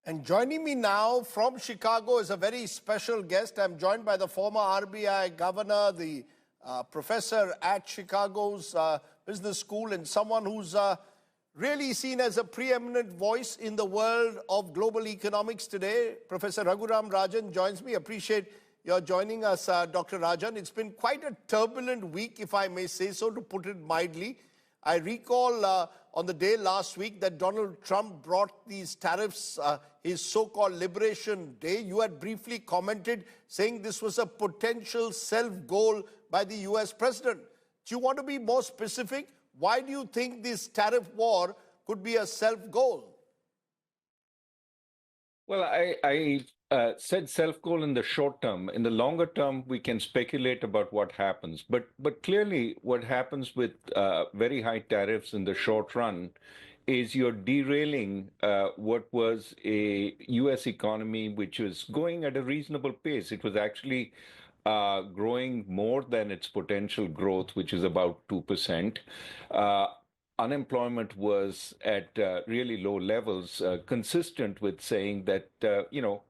And joining me now from Chicago is a very special guest. I'm joined by the former RBI Governor, the professor at Chicago's Business School, and someone who's really seen as a preeminent voice in the world of global economics today. Professor Raghuram Rajan joins me. Appreciate your joining us, Dr. Rajan. It's been quite a turbulent week, if I may say so, to put it mildly. I recall on the day last week that Donald Trump brought these tariffs, his so-called Liberation Day. You had briefly commented saying this was a potential self-goal by the US president. Do you want to be more specific? Why do you think this tariff war could be a self-goal? Well, I said self-goal in the short term. In the longer term, we can speculate about what happens. But clearly, what happens with very high tariffs in the short run is you're derailing what was a U.S. economy which was going at a reasonable pace. It was actually growing more than its potential growth, which is about 2%. Unemployment was at really low levels, consistent with saying that,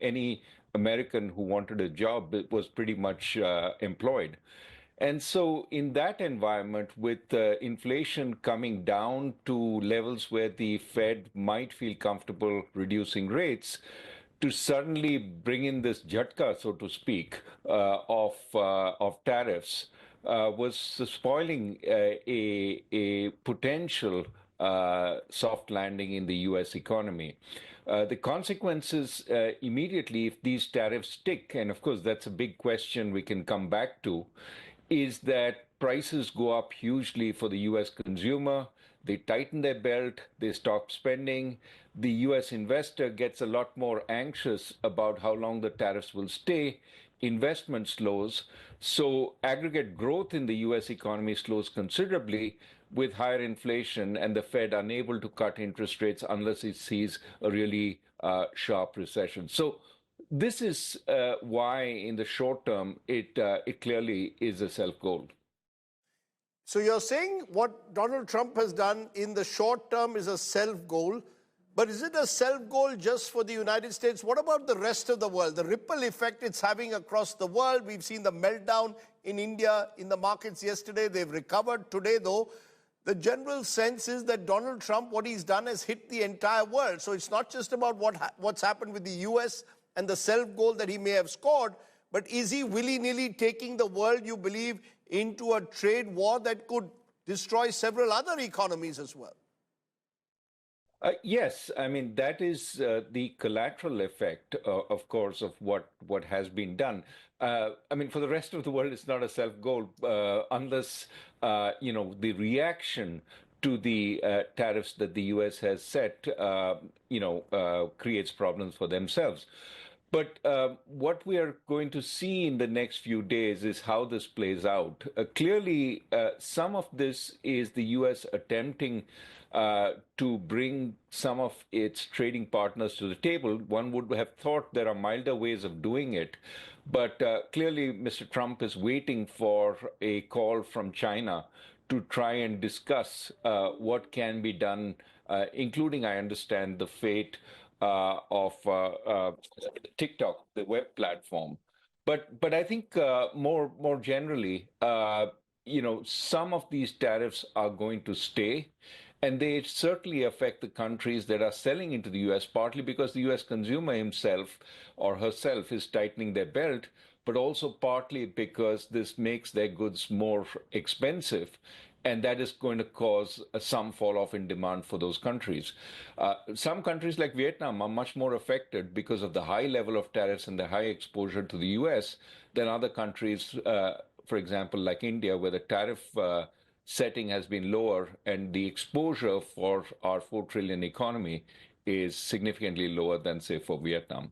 any American who wanted a job was pretty much employed. And so in that environment, with inflation coming down to levels where the Fed might feel comfortable reducing rates, to suddenly bring in this jhatka, so to speak, of tariffs, was spoiling a potential soft landing in the U.S. economy. The consequences immediately, if these tariffs stick, and of course that's a big question we can come back to, is that prices go up hugely for the U.S. consumer. They tighten their belt, they stop spending. The U.S. investor gets a lot more anxious about how long the tariffs will stay. Investment slows. So aggregate growth in the U.S. economy slows considerably with higher inflation and the Fed unable to cut interest rates unless it sees a really sharp recession. So this is why in the short term, it clearly is a self-goal. So you're saying what Donald Trump has done in the short term is a self-goal, but is it a self-goal just for the United States? What about the rest of the world? The ripple effect it's having across the world. We've seen the meltdown in India in the markets yesterday. They've recovered today, though. The general sense is that Donald Trump, what he's done has hit the entire world. So it's not just about what's happened with the US and the self-goal that he may have scored, but is he willy-nilly taking the world, you believe, into a trade war that could destroy several other economies as well? Yes, I mean, that is the collateral effect, of course, of what has been done. I mean, for the rest of the world, it's not a self-goal unless, the reaction to the tariffs that the U.S. has set, creates problems for themselves. But what we are going to see in the next few days is how this plays out. Clearly, some of this is the U.S. attempting to bring some of its trading partners to the table. One would have thought there are milder ways of doing it. But clearly, Mr. Trump is waiting for a call from China to try and discuss what can be done, including, I understand, the fate of TikTok, the web platform. But I think more generally, some of these tariffs are going to stay. And they certainly affect the countries that are selling into the U.S., partly because the U.S. consumer himself or herself is tightening their belt, but also partly because this makes their goods more expensive. And that is going to cause some fall off in demand for those countries. Some countries like Vietnam are much more affected because of the high level of tariffs and the high exposure to the U.S. than other countries, for example, like India, where the tariff setting has been lower and the exposure for our 4 trillion economy is significantly lower than, say, for Vietnam.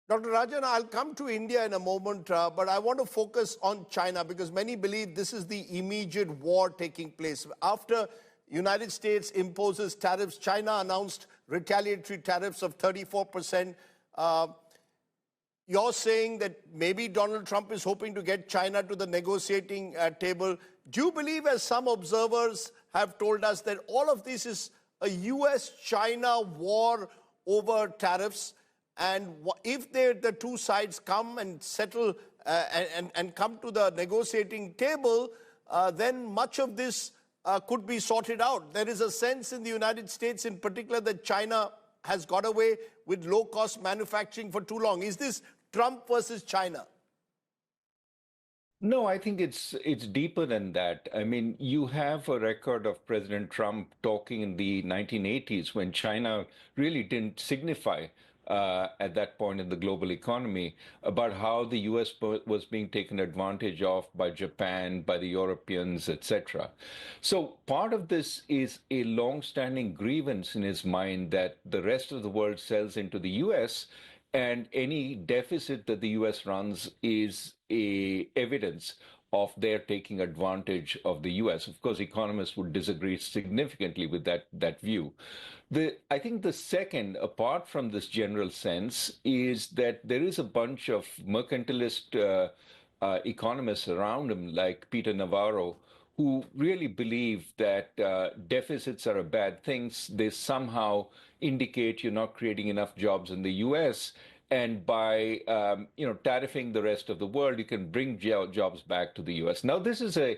Dr. Rajan, I'll come to India in a moment, but I want to focus on China because many believe this is the immediate war taking place. After United States imposes tariffs, China announced retaliatory tariffs of 34%. You're saying that maybe Donald Trump is hoping to get China to the negotiating table. Do you believe, as some observers have told us, that all of this is a US-China war over tariffs. And if the two sides come and settle and come to the negotiating table, then much of this could be sorted out. There is a sense in the United States in particular that China has got away with low-cost manufacturing for too long. Is this Trump versus China? No, I think it's deeper than that. I mean, you have a record of President Trump talking in the 1980s when China really didn't signify at that point in the global economy about how the US was being taken advantage of by Japan, by the Europeans, etc. So part of this is a long-standing grievance in his mind that the rest of the world sells into the US, and any deficit that the US runs is evidence of their taking advantage of the US. Of course, economists would disagree significantly with that view. I think the second, apart from this general sense, is that there is a bunch of mercantilist economists around him, like Peter Navarro, who really believe that deficits are a bad thing. They somehow indicate you're not creating enough jobs in the US. And by tariffing the rest of the world, you can bring jobs back to the US. Now, this is a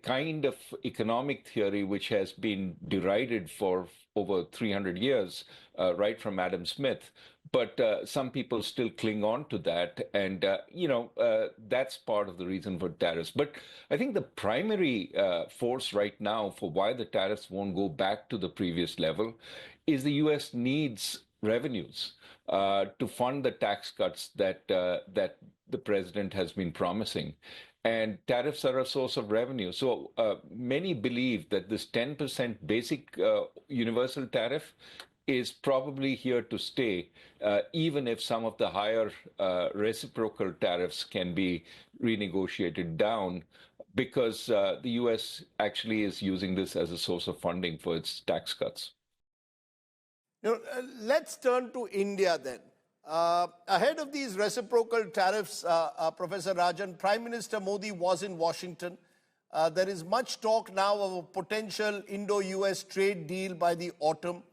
kind of economic theory which has been derided for over 300 years, right from Adam Smith. But some people still cling on to that. And, that's part of the reason for tariffs. But I think the primary force right now for why the tariffs won't go back to the previous level is the US needs revenues to fund the tax cuts that the president has been promising. And tariffs are a source of revenue. So many believe that this 10% basic universal tariff is probably here to stay, even if some of the higher reciprocal tariffs can be renegotiated down, because the US actually is using this as a source of funding for its tax cuts. Let's turn to India then. Ahead of these reciprocal tariffs, Professor Rajan, Prime Minister Modi was in Washington. There is much talk now of a potential Indo-US trade deal by the autumn.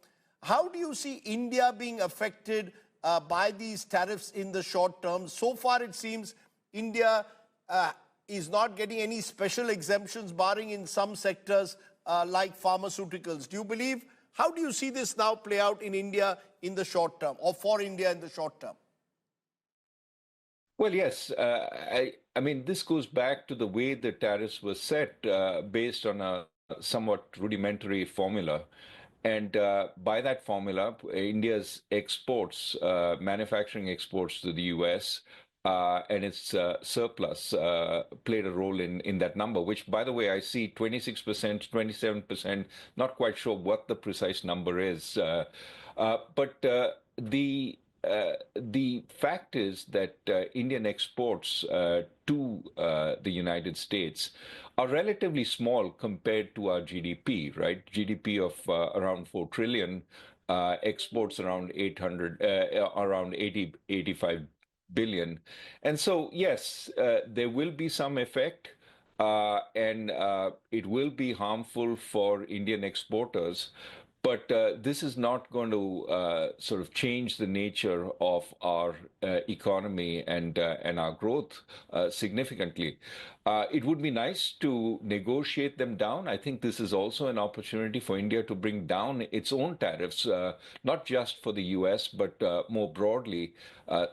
How do you see India being affected by these tariffs in the short term? So far, it seems India is not getting any special exemptions, barring in some sectors like pharmaceuticals. How do you see this now play out in India in the short term, or for India in the short term? Well, yes. I mean, this goes back to the way the tariffs were set based on a somewhat rudimentary formula. And by that formula, India's exports, manufacturing exports to the US, and its surplus played a role in that number, which, by the way, I see 26%, 27%, not quite sure what the precise number is. But the fact is that Indian exports to the United States are relatively small compared to our GDP, right? GDP of around 4 trillion, exports around 85 billion. And so, yes, there will be some effect, and it will be harmful for Indian exporters. But this is not going to sort of change the nature of our economy and our growth significantly. It would be nice to negotiate them down. I think this is also an opportunity for India to bring down its own tariffs, not just for the US, but more broadly.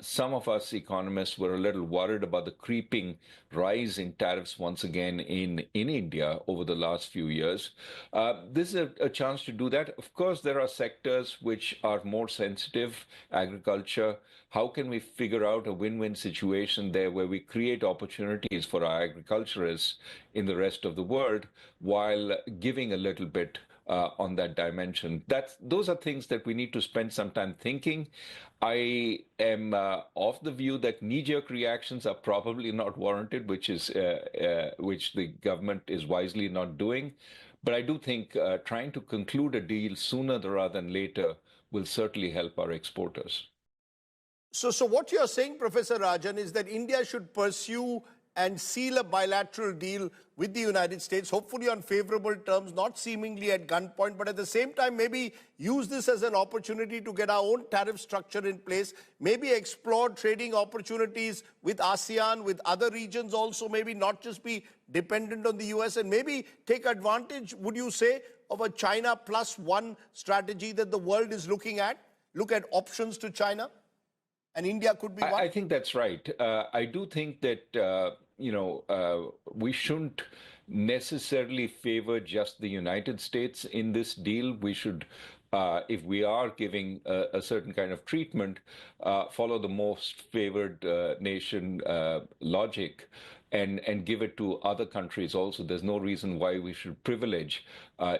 Some of us economists were a little worried about the creeping rise in tariffs once again in India over the last few years. This is a chance to do that. Of course, there are sectors which are more sensitive, agriculture. How can we figure out a win-win situation there where we create opportunities for our agriculturists in the rest of the world while giving a little bit on that dimension? Those are things that we need to spend some time thinking. I am of the view that knee-jerk reactions are probably not warranted, which the government is wisely not doing. But I do think trying to conclude a deal sooner rather than later will certainly help our exporters. So what you're saying, Professor Rajan, is that India should pursue and seal a bilateral deal with the United States, hopefully on favorable terms, not seemingly at gunpoint, but at the same time, maybe use this as an opportunity to get our own tariff structure in place, maybe explore trading opportunities with ASEAN, with other regions also, maybe not just be dependent on the US, and maybe take advantage, would you say, of a China plus one strategy that the world is looking at? Look at options to China, and India could be one? I think that's right. I do think that, we shouldn't necessarily favor just the United States in this deal. We should, if we are giving a certain kind of treatment, follow the most favored nation logic and give it to other countries also. There's no reason why we should privilege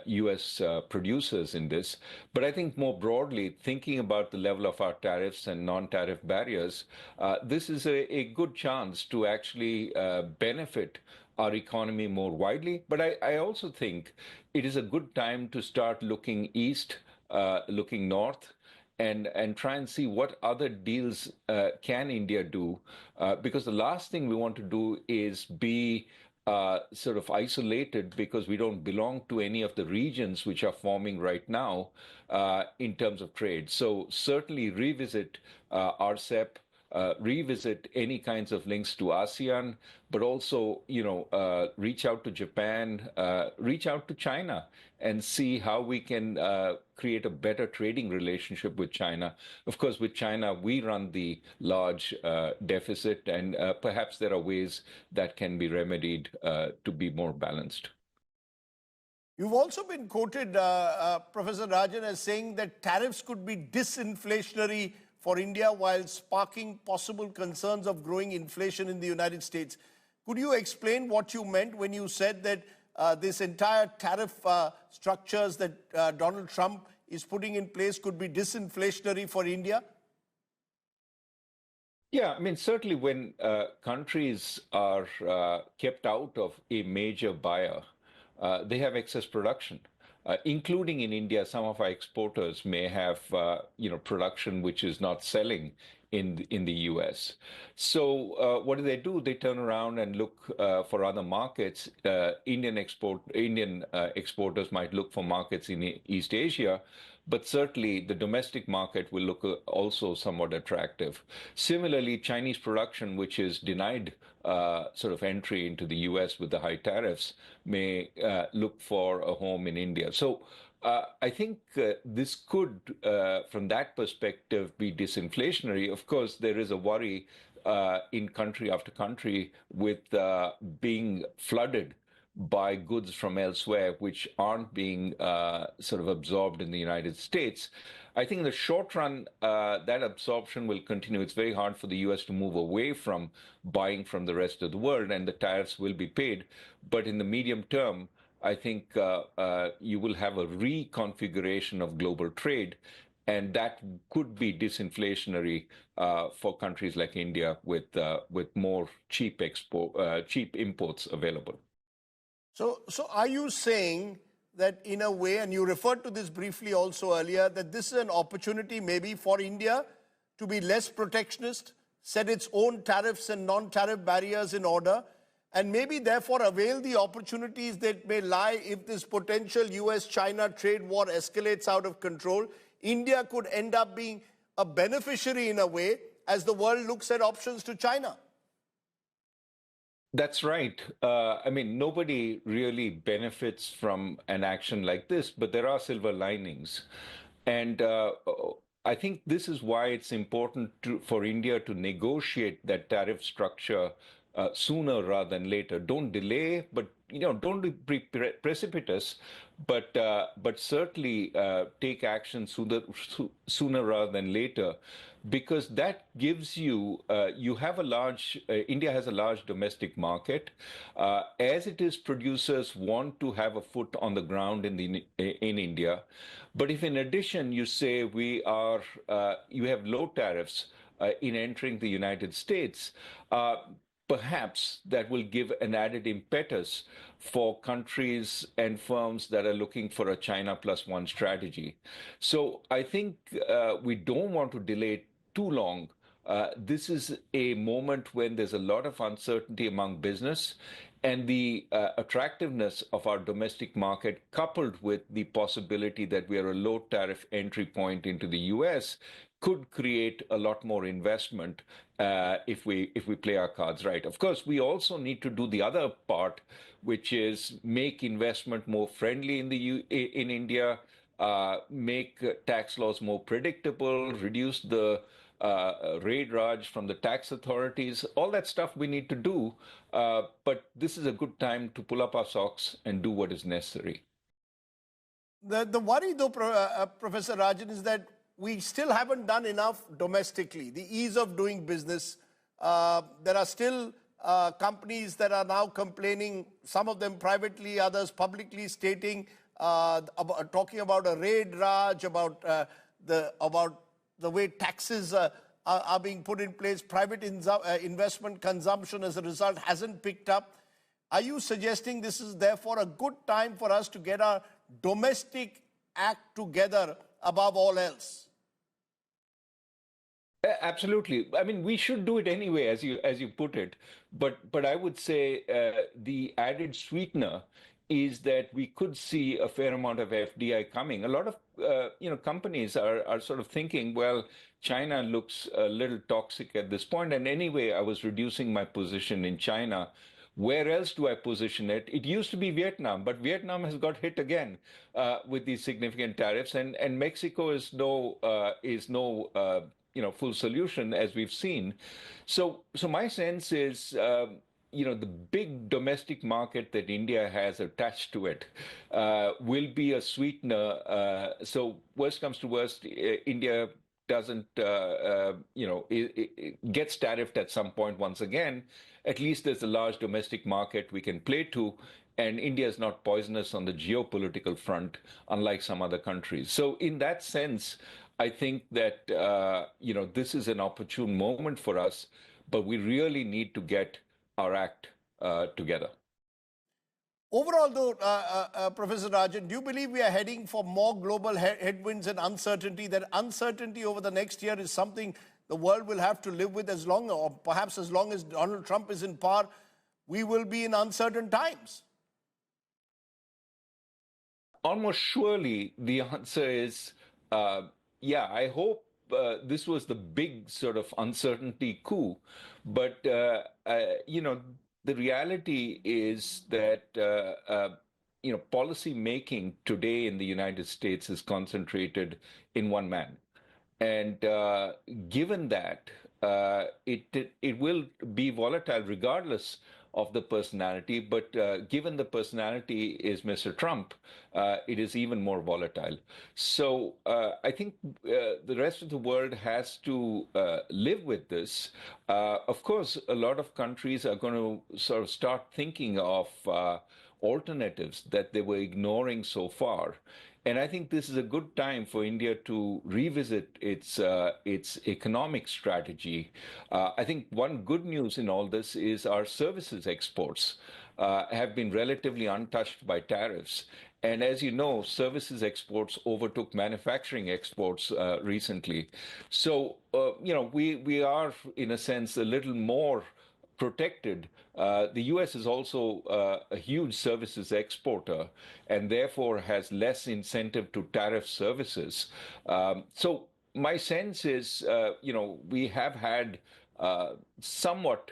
U.S. Producers in this. But I think more broadly, thinking about the level of our tariffs and non-tariff barriers, this is a good chance to actually benefit our economy more widely. But I also think it is a good time to start looking east, looking north, and try and see what other deals can India do, because the last thing we want to do is be sort of isolated because we don't belong to any of the regions which are forming right now in terms of trade. So certainly revisit RCEP, revisit any kinds of links to ASEAN, but also, reach out to Japan, reach out to China, and see how we can create a better trading relationship with China. Of course, with China, we run the large deficit, and perhaps there are ways that can be remedied to be more balanced. You've also been quoted, Professor Rajan, as saying that tariffs could be disinflationary for India while sparking possible concerns of growing inflation in the United States. Could you explain what you meant when you said that this entire tariff structures that Donald Trump is putting in place could be disinflationary for India? Yeah, I mean, certainly when countries are kept out of a major buyer, they have excess production. Including in India, some of our exporters may have, production which is not selling in the U.S. So what do? They turn around and look for other markets. Indian exporters might look for markets in East Asia, but certainly the domestic market will look also somewhat attractive. Similarly, Chinese production, which is denied sort of entry into the U.S. with the high tariffs, may look for a home in India. So I think this could, from that perspective, be disinflationary. Of course, there is a worry in country after country with being flooded by goods from elsewhere, which aren't being sort of absorbed in the United States. I think in the short run, that absorption will continue. It's very hard for the U.S. to move away from buying from the rest of the world, and the tariffs will be paid. But in the medium term, I think you will have a reconfiguration of global trade, and that could be disinflationary for countries like India with more cheap imports available. So are you saying that in a way, and you referred to this briefly also earlier, that this is an opportunity maybe for India to be less protectionist, set its own tariffs and non-tariff barriers in order, and maybe therefore avail the opportunities that may lie if this potential US-China trade war escalates out of control? India could end up being a beneficiary in a way as the world looks at options to China. That's right. I mean, nobody really benefits from an action like this, but there are silver linings. And I think this is why it's important for India to negotiate that tariff structure sooner rather than later. Don't delay, but don't be precipitous, but certainly take action sooner rather than later, because that gives you India has a large domestic market. As it is, producers want to have a foot on the ground in India. But if in addition you say you have low tariffs in entering the United States, perhaps that will give an added impetus for countries and firms that are looking for a China plus one strategy. So I think we don't want to delay too long This is a moment when there's a lot of uncertainty among business, and the attractiveness of our domestic market, coupled with the possibility that we are a low tariff entry point into the US, could create a lot more investment if we play our cards right. Of course, we also need to do the other part, which is make investment more friendly in India, make tax laws more predictable, reduce the raid raj from the tax authorities, all that stuff we need to do. But this is a good time to pull up our socks and do what is necessary. The worry, though, Professor Rajan, is that we still haven't done enough domestically. The ease of doing business. There are still companies that are now complaining, some of them privately, others publicly, stating, talking about a raid raj, about the way taxes are being put in place. Private investment consumption as a result hasn't picked up. Are you suggesting this is therefore a good time for us to get our domestic act together above all else? Absolutely. I mean, we should do it anyway, as you put it. But I would say the added sweetener is that we could see a fair amount of FDI coming. A lot of companies are sort of thinking, well, China looks a little toxic at this point, and anyway, I was reducing my position in China. Where else do I position it? It used to be Vietnam, but Vietnam has got hit again with these significant tariffs, and Mexico is no full solution, as we've seen. So my sense is, the big domestic market that India has attached to it will be a sweetener. So worst comes to worst, India doesn't, it gets tariffed at some point once again. At least there's a large domestic market we can play to, and India is not poisonous on the geopolitical front, unlike some other countries. So in that sense, I think that this is an opportune moment for us, but we really need to get our act together. Overall, though, Professor Rajan, do you believe we are heading for more global headwinds and uncertainty? That uncertainty over the next year is something the world will have to live with as long, or perhaps as long as Donald Trump is in power, we will be in uncertain times? Almost surely the answer is, I hope this was the big sort of uncertainty coup. But, the reality is that, policy making today in the United States is concentrated in one man. And given that, it will be volatile regardless of the personality, but given the personality is Mr. Trump, it is even more volatile. So I think the rest of the world has to live with this. Of course, a lot of countries are going to sort of start thinking of alternatives that they were ignoring so far. And I think this is a good time for India to revisit its economic strategy. I think one good news in all this is our services exports have been relatively untouched by tariffs. And as you know, services exports overtook manufacturing exports recently. So, we are, in a sense, a little more protected. The US is also a huge services exporter and therefore has less incentive to tariff services. So my sense is, we have had somewhat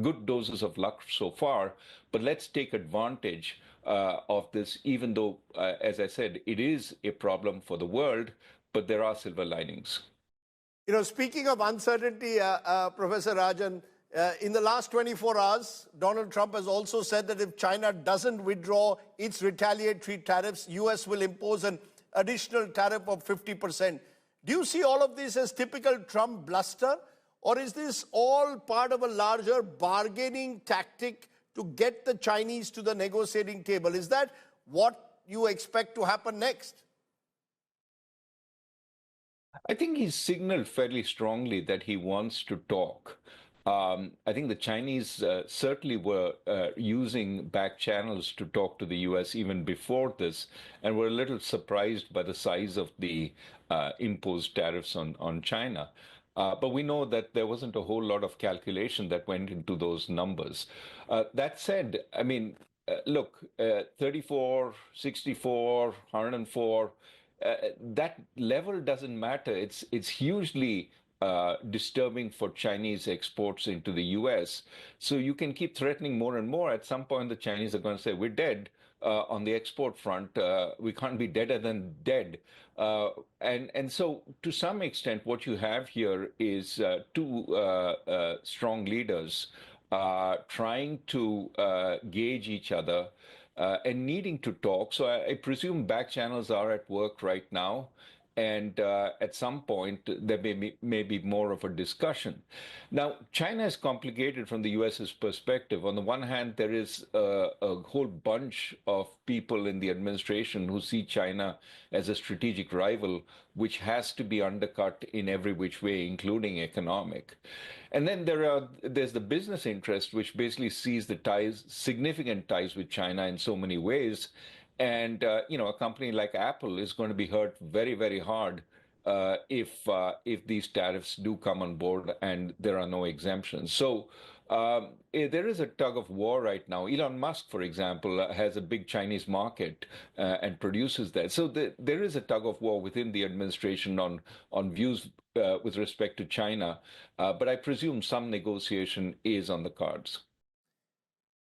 good doses of luck so far, but let's take advantage of this, even though, as I said, it is a problem for the world, but there are silver linings. Speaking of uncertainty, Professor Rajan, in the last 24 hours, Donald Trump has also said that if China doesn't withdraw its retaliatory tariffs, US will impose an additional tariff of 50%. Do you see all of this as typical Trump bluster, or is this all part of a larger bargaining tactic to get the Chinese to the negotiating table? Is that what you expect to happen next? I think he's signaled fairly strongly that he wants to talk. I think the Chinese certainly were using back channels to talk to the US even before this, and were a little surprised by the size of the imposed tariffs on China. But we know that there wasn't a whole lot of calculation that went into those numbers. That said, I mean, look, 34, 64, 104, that level doesn't matter. It's hugely disturbing for Chinese exports into the US. So you can keep threatening more and more. At some point, the Chinese are going to say, we're dead on the export front. We can't be deader than dead. And so, to some extent, what you have here is two strong leaders trying to gauge each other and needing to talk. So I presume back channels are at work right now. And at some point, there may be more of a discussion. Now, China is complicated from the US's perspective. On the one hand, there is a whole bunch of people in the administration who see China as a strategic rival, which has to be undercut in every which way, including economic. And then there's the business interest, which basically sees the ties, significant ties with China in so many ways. And a company like Apple is going to be hurt very, very hard if these tariffs do come on board and there are no exemptions. So there is a tug of war right now. Elon Musk, for example, has a big Chinese market and produces that. So there is a tug of war within the administration on views with respect to China. But I presume some negotiation is on the cards.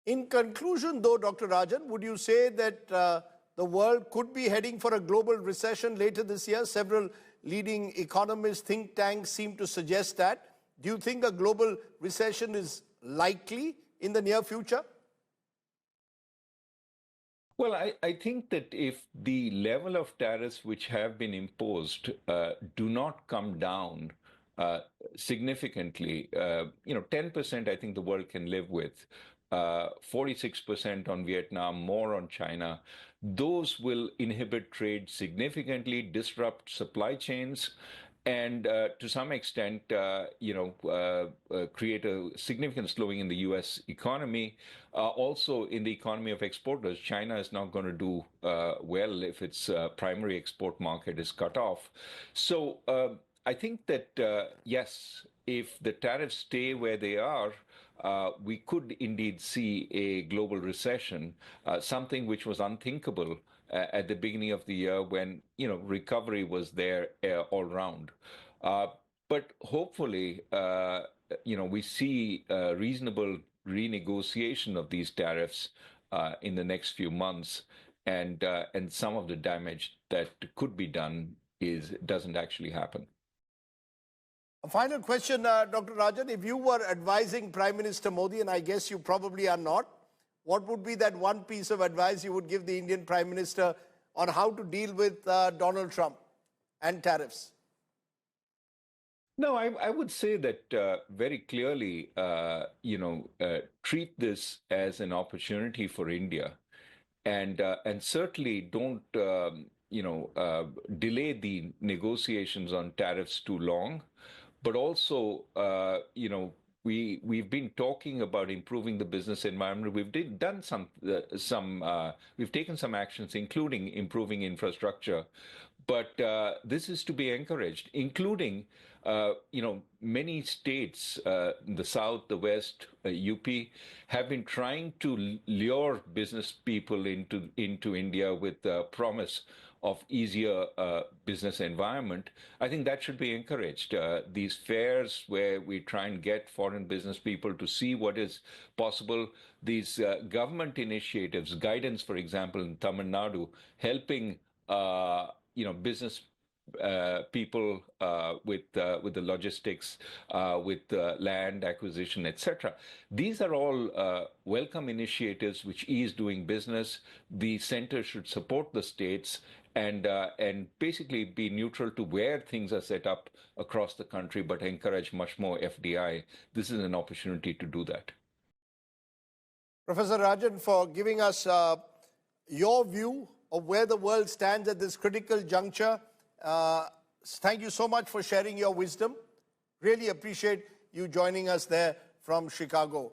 In conclusion, though, Dr. Rajan, would you say that the world could be heading for a global recession later this year? Several leading economists, think tanks seem to suggest that. Do you think a global recession is likely in the near future? Well, I think that if the level of tariffs which have been imposed do not come down significantly, 10% I think the world can live with. 46% on Vietnam, more on China. Those will inhibit trade significantly, disrupt supply chains, and to some extent, create a significant slowing in the U.S. economy. Also, in the economy of exporters, China is not going to do well if its primary export market is cut off. So I think that, yes, if the tariffs stay where they are, we could indeed see a global recession, something which was unthinkable at the beginning of the year when, recovery was there all round. But hopefully, we see reasonable renegotiation of these tariffs in the next few months, and some of the damage that could be done doesn't actually happen. A final question, Dr. Rajan. If you were advising Prime Minister Modi, and I guess you probably are not, what would be that one piece of advice you would give the Indian Prime Minister on how to deal with Donald Trump and tariffs? No, I would say that very clearly, treat this as an opportunity for India, and certainly don't, delay the negotiations on tariffs too long. But also, we've been talking about improving the business environment. We've taken some actions, including improving infrastructure. But this is to be encouraged, including, many states, the South, the West, UP, have been trying to lure business people into India with the promise of easier business environment. I think that should be encouraged. These fairs where we try and get foreign business people to see what is possible, these government initiatives, guidance, for example, in Tamil Nadu, helping business people with the logistics, with land acquisition, etc. These are all welcome initiatives which ease doing business. The center should support the states and basically be neutral to where things are set up across the country, but encourage much more FDI. This is an opportunity to do that. Professor Rajan, for giving us your view of where the world stands at this critical juncture. Thank you so much for sharing your wisdom. Really appreciate you joining us there from Chicago.